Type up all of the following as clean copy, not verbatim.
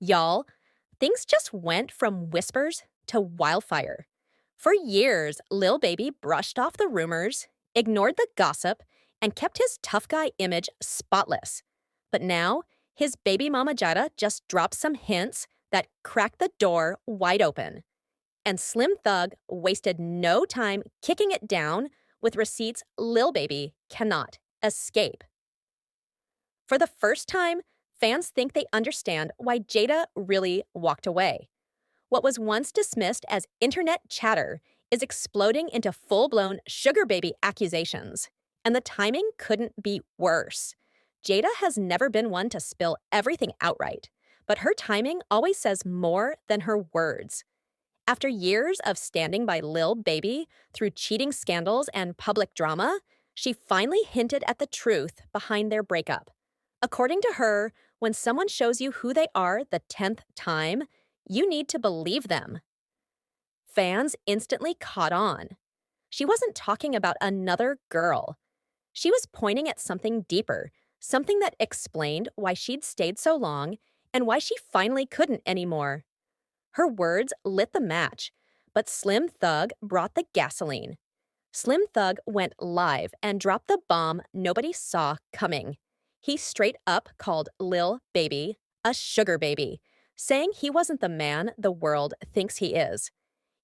Y'all, things just went from whispers to wildfire. For years, Lil Baby brushed off the rumors, ignored the gossip, and kept his tough guy image spotless. But now, his baby mama Jayda just dropped some hints that cracked the door wide open. And Slim Thug wasted no time kicking it down with receipts Lil Baby cannot escape. For the first time, fans think they understand why Jayda really walked away. What was once dismissed as internet chatter is exploding into full-blown sugar baby accusations. And the timing couldn't be worse. Jayda has never been one to spill everything outright, but her timing always says more than her words. After years of standing by Lil Baby through cheating scandals and public drama, she finally hinted at the truth behind their breakup. According to her, when someone shows you who they are the 10th time, you need to believe them. Fans instantly caught on. She wasn't talking about another girl. She was pointing at something deeper, something that explained why she'd stayed so long and why she finally couldn't anymore. Her words lit the match, but Slim Thug brought the gasoline. Slim Thug went live and dropped the bomb nobody saw coming. He straight up called Lil Baby a sugar baby, saying he wasn't the man the world thinks he is.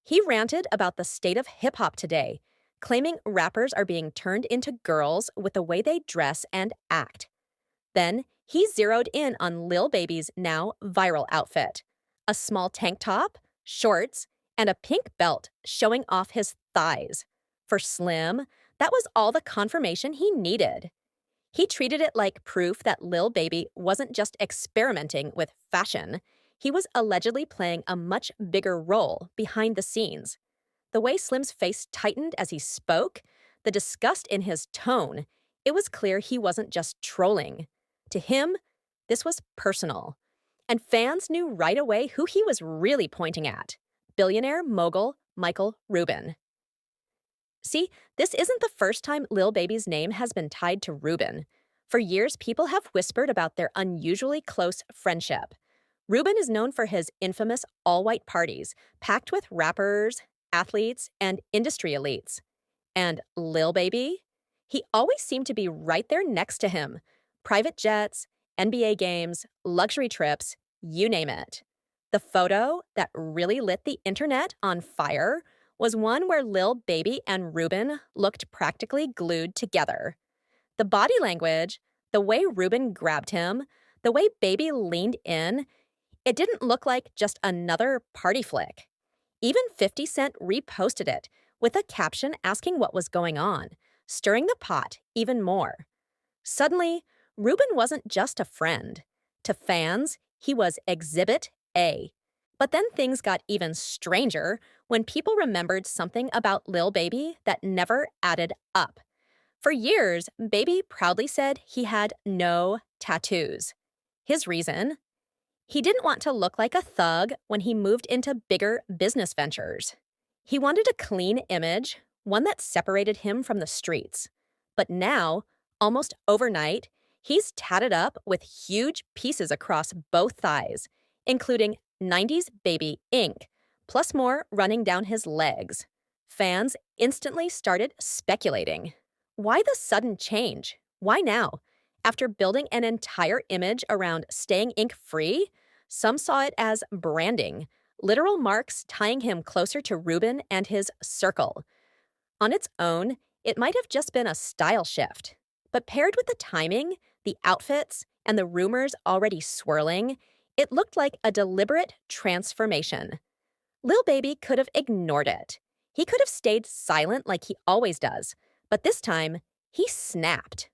He ranted about the state of hip-hop today, claiming rappers are being turned into girls with the way they dress and act. Then he zeroed in on Lil Baby's now viral outfit. A small tank top, shorts, and a pink belt showing off his thighs. For Slim, that was all the confirmation he needed. He treated it like proof that Lil Baby wasn't just experimenting with fashion. He was allegedly playing a much bigger role behind the scenes. The way Slim's face tightened as he spoke, the disgust in his tone, it was clear he wasn't just trolling. To him, this was personal. And fans knew right away who he was really pointing at: billionaire mogul Michael Rubin. See, this isn't the first time Lil Baby's name has been tied to Rubin. For years, people have whispered about their unusually close friendship. Rubin is known for his infamous all-white parties, packed with rappers, athletes, and industry elites. And Lil Baby? He always seemed to be right there next to him. Private jets, NBA games, luxury trips, you name it. The photo that really lit the internet on fire was one where Lil Baby and Rubin looked practically glued together. The body language, the way Rubin grabbed him, the way Baby leaned in, it didn't look like just another party flick. Even 50 Cent reposted it with a caption asking what was going on, stirring the pot even more. Suddenly, Rubin wasn't just a friend. To fans, he was Exhibit A. But then things got even stranger when people remembered something about Lil Baby that never added up. For years, Baby proudly said he had no tattoos. His reason? He didn't want to look like a thug when he moved into bigger business ventures. He wanted a clean image, one that separated him from the streets. But now, almost overnight, he's tatted up with huge pieces across both thighs, including 90s Baby ink, plus more running down his legs. Fans instantly started speculating. Why the sudden change? Why now? After building an entire image around staying ink-free, some saw it as branding, literal marks tying him closer to Rubin and his circle. On its own, it might have just been a style shift. But paired with the timing, the outfits, and the rumors already swirling, it looked like a deliberate transformation. Lil Baby could have ignored it. He could have stayed silent like he always does, but this time, he snapped.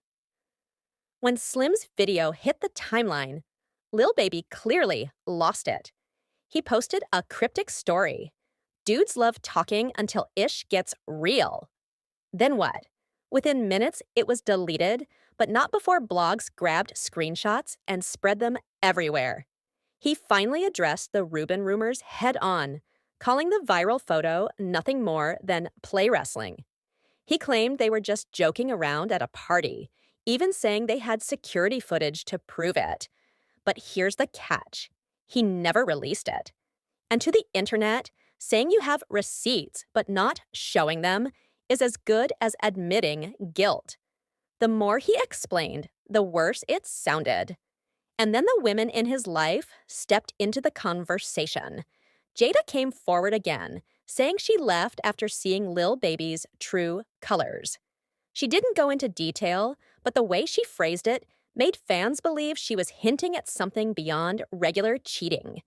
When Slim's video hit the timeline, Lil Baby clearly lost it. He posted a cryptic story. Dudes love talking until ish gets real. Then what? Within minutes, it was deleted, but not before blogs grabbed screenshots and spread them everywhere. He finally addressed the Rubin rumors head-on, calling the viral photo nothing more than play wrestling. He claimed they were just joking around at a party, even saying they had security footage to prove it. But here's the catch. He never released it. And to the internet, saying you have receipts but not showing them is as good as admitting guilt. The more he explained, the worse it sounded. And then the women in his life stepped into the conversation. Jayda came forward again, saying she left after seeing Lil Baby's true colors. She didn't go into detail, but the way she phrased it made fans believe she was hinting at something beyond regular cheating.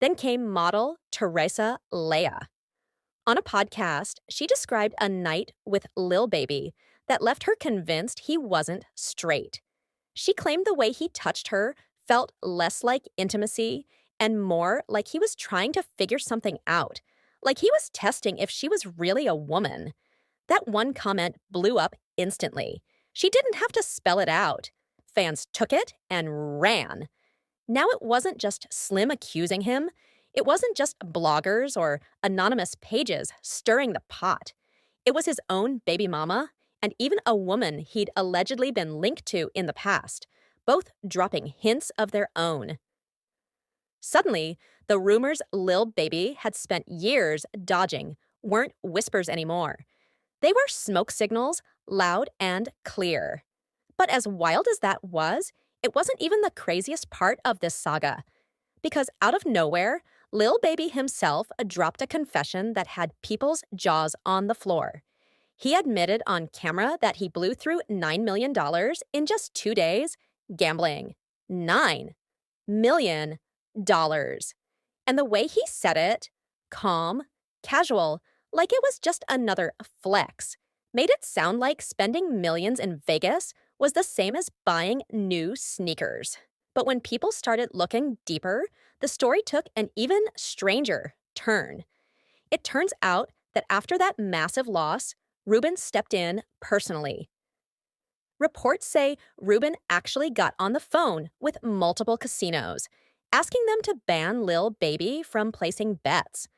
Then came model Teresa Leia. On a podcast, she described a night with Lil Baby that left her convinced he wasn't straight. She claimed the way he touched her felt less like intimacy and more like he was trying to figure something out, like he was testing if she was really a woman. That one comment blew up instantly. She didn't have to spell it out. Fans took it and ran. Now it wasn't just Slim accusing him. It wasn't just bloggers or anonymous pages stirring the pot. It was his own baby mama and even a woman he'd allegedly been linked to in the past, both dropping hints of their own. Suddenly, the rumors Lil Baby had spent years dodging weren't whispers anymore. They were smoke signals, loud and clear. But as wild as that was, it wasn't even the craziest part of this saga. Because out of nowhere, Lil Baby himself dropped a confession that had people's jaws on the floor. He admitted on camera that he blew through $9 million in just 2 days gambling. $9 million. And the way he said it, calm, casual, like it was just another flex, made it sound like spending millions in Vegas was the same as buying new sneakers. But when people started looking deeper, the story took an even stranger turn. It turns out that after that massive loss, Ruben stepped in personally. Reports say Ruben actually got on the phone with multiple casinos, asking them to ban Lil Baby from placing bets.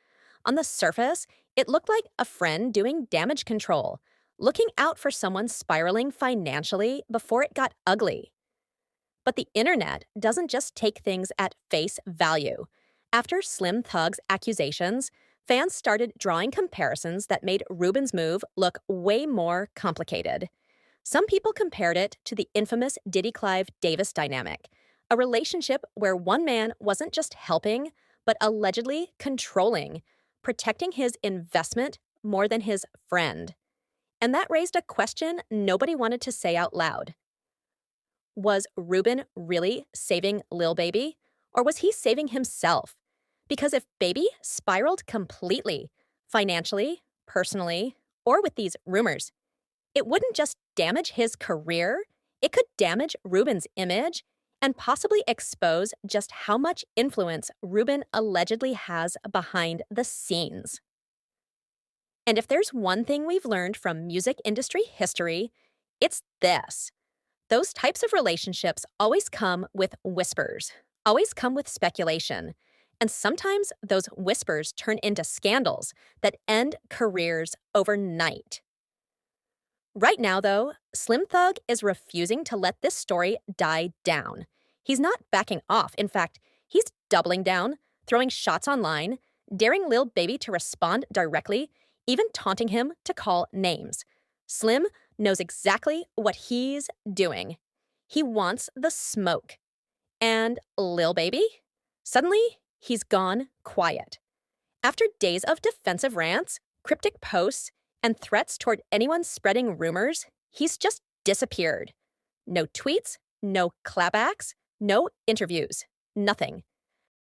On the surface, it looked like a friend doing damage control, looking out for someone spiraling financially before it got ugly. But the internet doesn't just take things at face value. After Slim Thug's accusations, fans started drawing comparisons that made Ruben's move look way more complicated. Some people compared it to the infamous Diddy-Clive Davis dynamic, a relationship where one man wasn't just helping, but allegedly controlling, protecting his investment more than his friend. And that raised a question nobody wanted to say out loud. Was Ruben really saving Lil Baby, or was he saving himself? Because if Baby spiraled completely, financially, personally, or with these rumors, it wouldn't just damage his career, it could damage Ruben's image and possibly expose just how much influence Ruben allegedly has behind the scenes. And if there's one thing we've learned from music industry history, it's this. Those types of relationships always come with whispers, always come with speculation. And sometimes those whispers turn into scandals that end careers overnight. Right now, though, Slim Thug is refusing to let this story die down. He's not backing off. In fact, he's doubling down, throwing shots online, daring Lil Baby to respond directly, even taunting him to call names. Slim knows exactly what he's doing. He wants the smoke. And Lil Baby? Suddenly, he's gone quiet. After days of defensive rants, cryptic posts, and threats toward anyone spreading rumors, he's just disappeared. No tweets, no clapbacks, no interviews, nothing.